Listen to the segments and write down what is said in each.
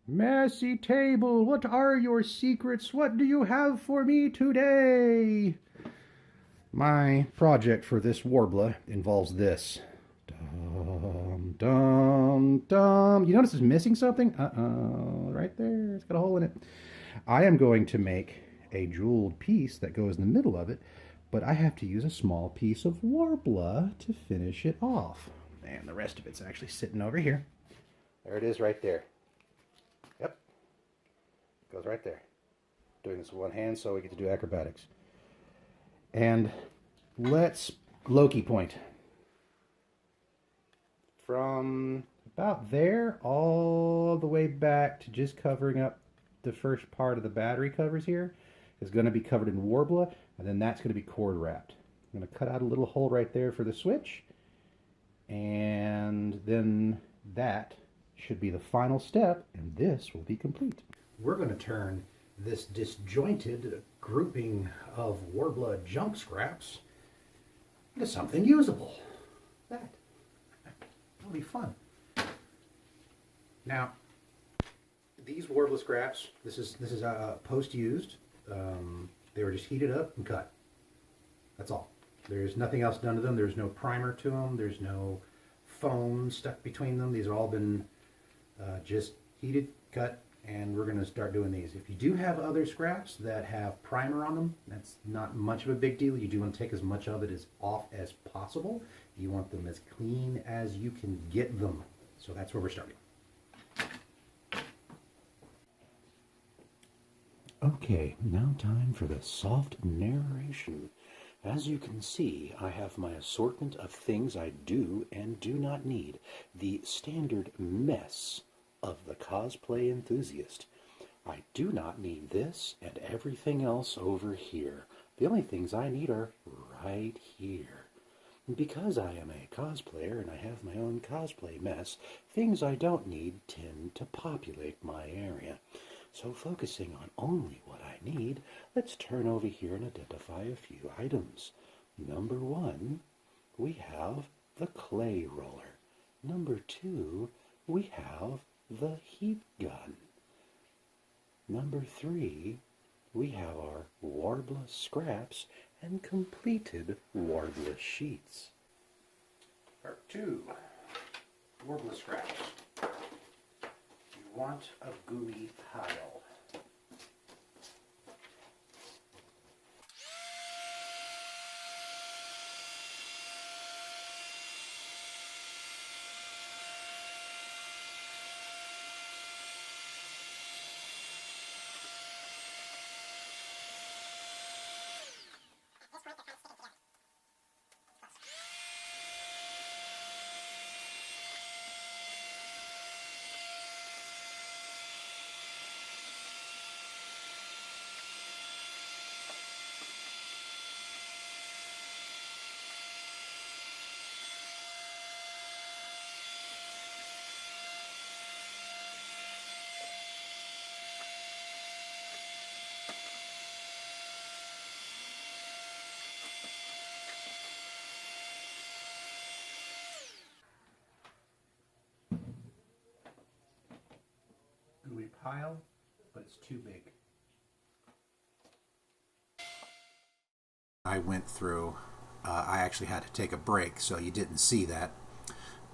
Messy table, what are your secrets? What do you have for me today? My project for this Warbla involves this. Dum, dum, dum. You notice it's missing something? Right there. It's got a hole in it. I am going to make a jeweled piece that goes in the middle of it, but I have to use a small piece of Warbla to finish it off. And the rest of it's actually sitting over here. There it is right there. Yep. Goes right there. Doing this with one hand so we get to do acrobatics. And let's Loki point. From about there all the way back to just covering up the first part of the battery covers here is going to be covered in Warbla, and then that's going to be cord wrapped. I'm going to cut out a little hole right there for the switch, and then that should be the final step, and this will be complete. We're going to turn this disjointed grouping of Warbla junk scraps into something usable. That'll be fun. Now, these Warbla scraps, this is post-used. They were just heated up and cut. That's all. There's nothing else done to them. There's no primer to them. There's no foam stuck between them. These have all been just heated, cut, and we're going to start doing these. If you do have other scraps that have primer on them, that's not much of a big deal. You do want to take as much of it as off as possible. You want them as clean as you can get them. So that's where we're starting. Okay, now time for the soft narration. As you can see, I have my assortment of things I do and do not need. The standard mess of the cosplay enthusiast. I do not need this and everything else over here. The only things I need are right here. Because I am a cosplayer and I have my own cosplay mess, things I don't need tend to populate my area. So focusing on only what I need, let's turn over here and identify a few items. Number 1, we have the clay roller. Number 2, we have the heat gun. Number 3, we have our Warbla scraps and completed Warbla sheets. Part 2, Warbla scraps. You want a gooey pile. Gooey pile, but it's too big. I went through, I actually had to take a break, so you didn't see that.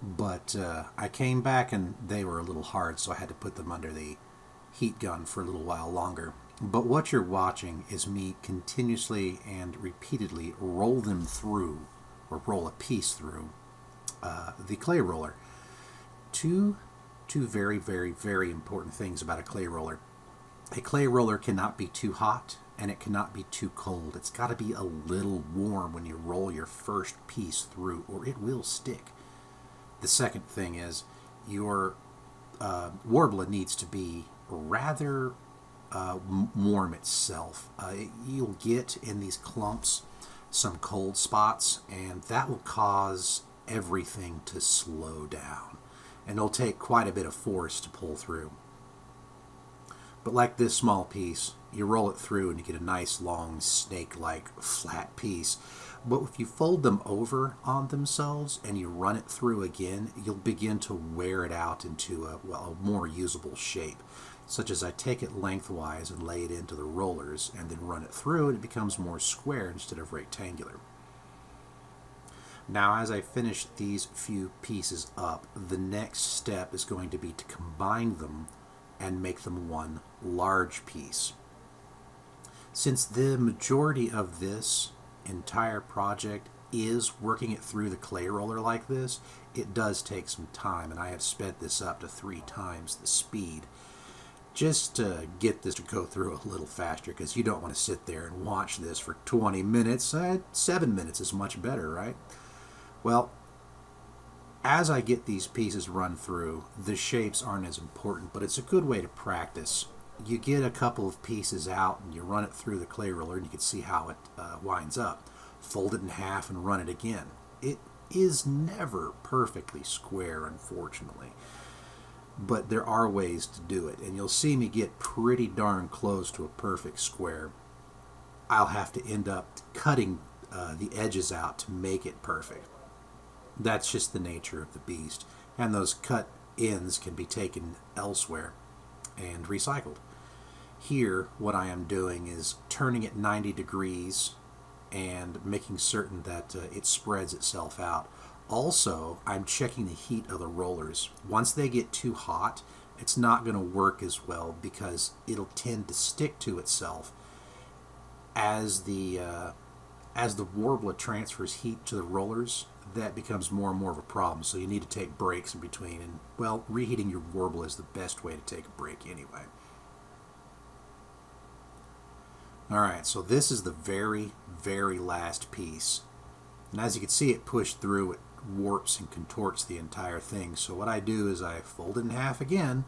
But I came back and they were a little hard, so I had to put them under the heat gun for a little while longer. But what you're watching is me continuously and repeatedly roll them through, or roll a piece through, the clay roller. Two very, very, very important things about a clay roller. A clay roller cannot be too hot and it cannot be too cold. It's got to be a little warm when you roll your first piece through, or it will stick. The second thing is your Warbla needs to be rather warm itself. You'll get in these clumps some cold spots, and that will cause everything to slow down. And it'll take quite a bit of force to pull through. But like this small piece, you roll it through and you get a nice long snake-like flat piece. But if you fold them over on themselves and you run it through again, you'll begin to wear it out into a more usable shape. Such as I take it lengthwise and lay it into the rollers and then run it through, and it becomes more square instead of rectangular. Now, as I finish these few pieces up, the next step is going to be to combine them and make them one large piece. Since the majority of this entire project is working it through the clay roller like this, it does take some time, and I have sped this up to 3 times the speed just to get this to go through a little faster, because you don't want to sit there and watch this for 20 minutes. 7 minutes is much better, right? Well, as I get these pieces run through, the shapes aren't as important, but it's a good way to practice. You get a couple of pieces out and you run it through the clay roller and you can see how it winds up. Fold it in half and run it again. It is never perfectly square, unfortunately, but there are ways to do it, and you'll see me get pretty darn close to a perfect square. I'll have to end up cutting the edges out to make it perfect. That's just the nature of the beast, and those cut ends can be taken elsewhere and recycled. Here, what I am doing is turning it 90 degrees and making certain that it spreads itself out. Also, I'm checking the heat of the rollers. Once they get too hot, it's not going to work as well because it'll tend to stick to itself. As the Warbla transfers heat to the rollers, that becomes more and more of a problem. So you need to take breaks in between. And, well, reheating your Warbla is the best way to take a break anyway. Alright, so this is the very, very last piece. And as you can see, it pushed through, it warps and contorts the entire thing. So what I do is I fold it in half again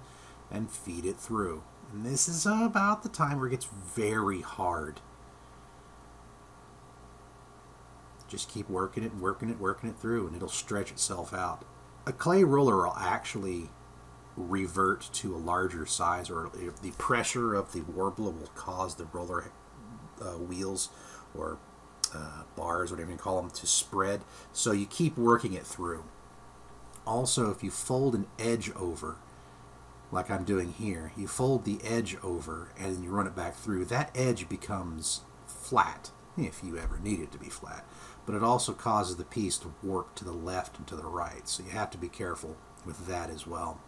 and feed it through. And this is about the time where it gets very hard. Just keep working it through, and it'll stretch itself out. A clay roller will actually revert to a larger size, or the pressure of the Warbla will cause the roller wheels or bars, whatever you call them, to spread. So you keep working it through. Also, if you fold an edge over, like I'm doing here, you fold the edge over and then you run it back through, that edge becomes flat, if you ever need it to be flat. But it also causes the piece to warp to the left and to the right, so you have to be careful with that as well.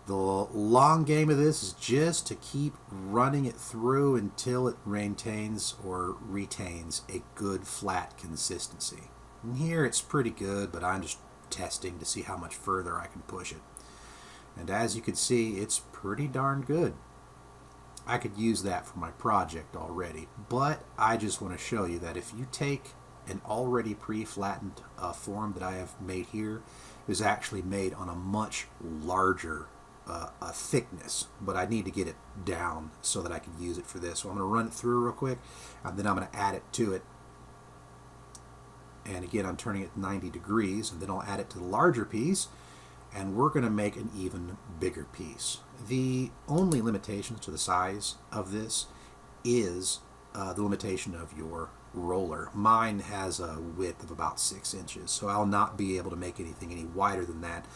The long game of this is just to keep running it through until it maintains or retains a good flat consistency. And here it's pretty good, but I'm just testing to see how much further I can push it. And as you can see, it's pretty darn good. I could use that for my project already, but I just want to show you that if you take an already pre-flattened form that I have made here, it is actually made on a much larger thickness, but I need to get it down so that I can use it for this. So I'm going to run it through real quick, and then I'm going to add it to it. And again, I'm turning it 90 degrees, and then I'll add it to the larger piece, and we're going to make an even bigger piece. The only limitations to the size of this is the limitation of your roller. Mine has a width of about 6 inches, so I'll not be able to make anything any wider than that,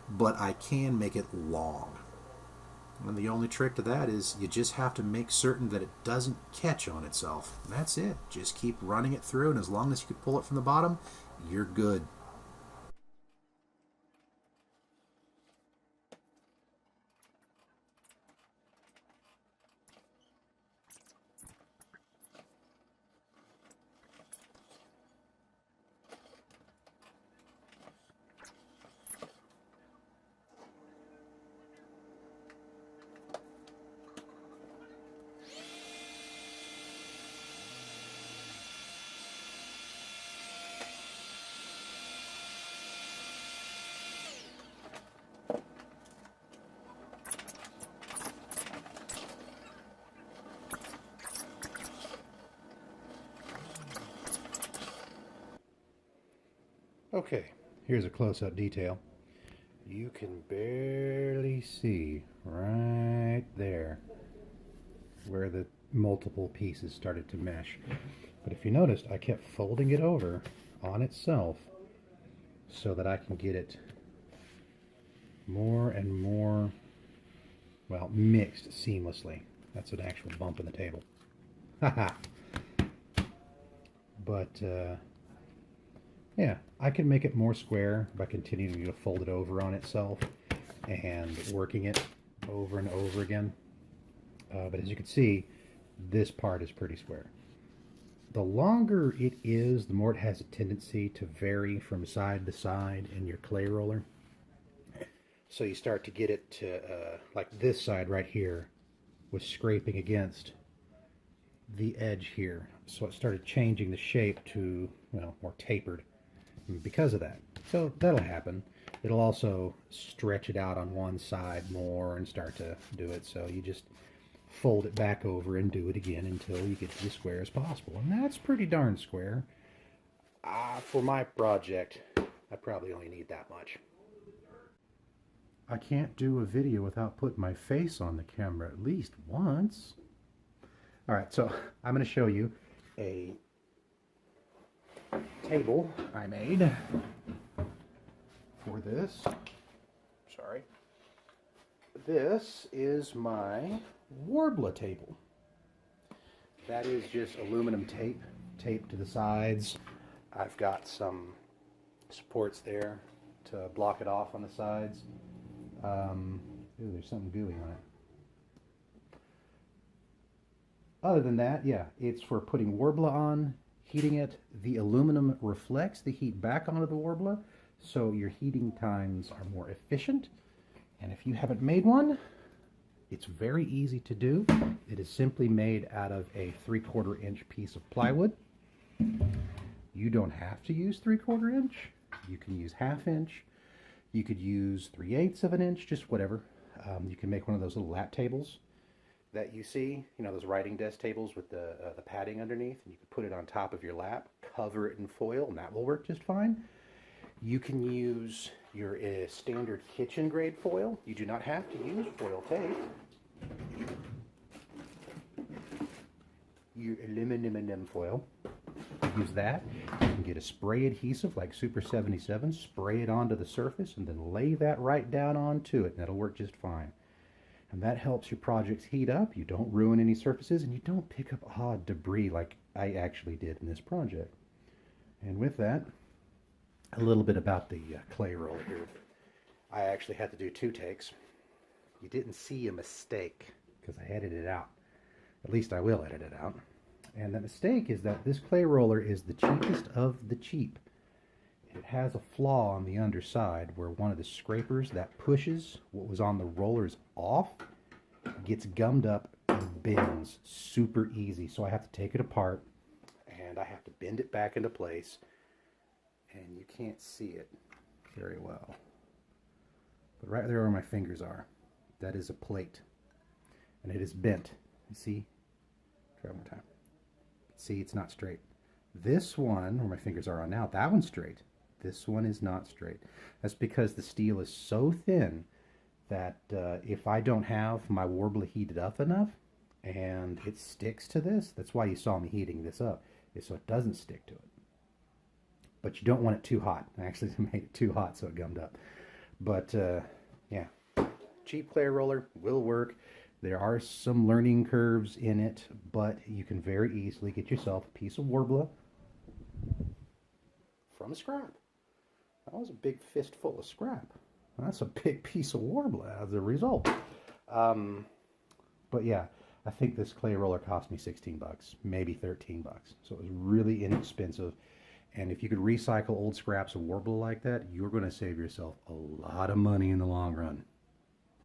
but I can make it long. And the only trick to that is you just have to make certain that it doesn't catch on itself. And that's it. Just keep running it through, and as long as you can pull it from the bottom, you're good. Okay, here's a close-up detail. You can barely see right there where the multiple pieces started to mesh. But if you noticed, I kept folding it over on itself so that I can get it more and more, well, mixed seamlessly. That's an actual bump in the table. Haha. But, yeah, I can make it more square by continuing to fold it over on itself and working it over and over again. But as you can see, this part is pretty square. The longer it is, the more it has a tendency to vary from side to side in your clay roller. So you start to get it to, like this side right here was scraping against the edge here. So it started changing the shape to, well, more tapered because of that. So that'll happen. It'll also stretch it out on one side more and start to do it. So you just fold it back over and do it again until you get to the square as possible. And that's pretty darn square. For my project, I probably only need that much. I can't do a video without putting my face on the camera at least once. All right, so I'm going to show you a table I made for this. Sorry. This is my Warbla table. That is just aluminum tape taped to the sides. I've got some supports there to block it off on the sides. Ooh, there's something gooey on it. Other than that, yeah, it's for putting Warbla on, heating it. The aluminum reflects the heat back onto the Warbla, so your heating times are more efficient. And if you haven't made one, it's very easy to do. It is simply made out of a 3/4 inch piece of plywood. You don't have to use 3/4 inch. You can use 1/2 inch. You could use 3/8 of an inch, just whatever. You can make one of those little lap tables that you see, you know, those writing desk tables with the padding underneath, and you can put it on top of your lap, cover it in foil, and that will work just fine. You can use your standard kitchen grade foil. You do not have to use foil tape. Your aluminum foil. Use that. You can get a spray adhesive like Super 77, spray it onto the surface, and then lay that right down onto it, and that'll work just fine. And that helps your projects heat up. You don't ruin any surfaces, and you don't pick up odd debris like I actually did in this project. And with that, a little bit about the clay roller here. I actually had to do 2 takes. You didn't see a mistake because I edited it out. At least I will edit it out. And the mistake is that this clay roller is the cheapest of the cheap. It has a flaw on the underside where one of the scrapers that pushes what was on the rollers off gets gummed up and bends super easy. So I have to take it apart and I have to bend it back into place. And you can't see it very well. But right there where my fingers are, that is a plate. And it is bent. You see? Try one more time. See, it's not straight. This one, where my fingers are on now, that one's straight. This one is not straight. That's because the steel is so thin that if I don't have my Warbla heated up enough and it sticks to this, that's why you saw me heating this up, is so it doesn't stick to it. But you don't want it too hot. I actually made it too hot so it gummed up. But yeah, cheap clay roller will work. There are some learning curves in it, but you can very easily get yourself a piece of Warbla from a scrap. That was a big fistful of scrap. That's a big piece of Warbla as a result. But yeah, I think this clay roller cost me 16 bucks, maybe 13 bucks. So it was really inexpensive. And if you could recycle old scraps of Warbla like that, you're going to save yourself a lot of money in the long run.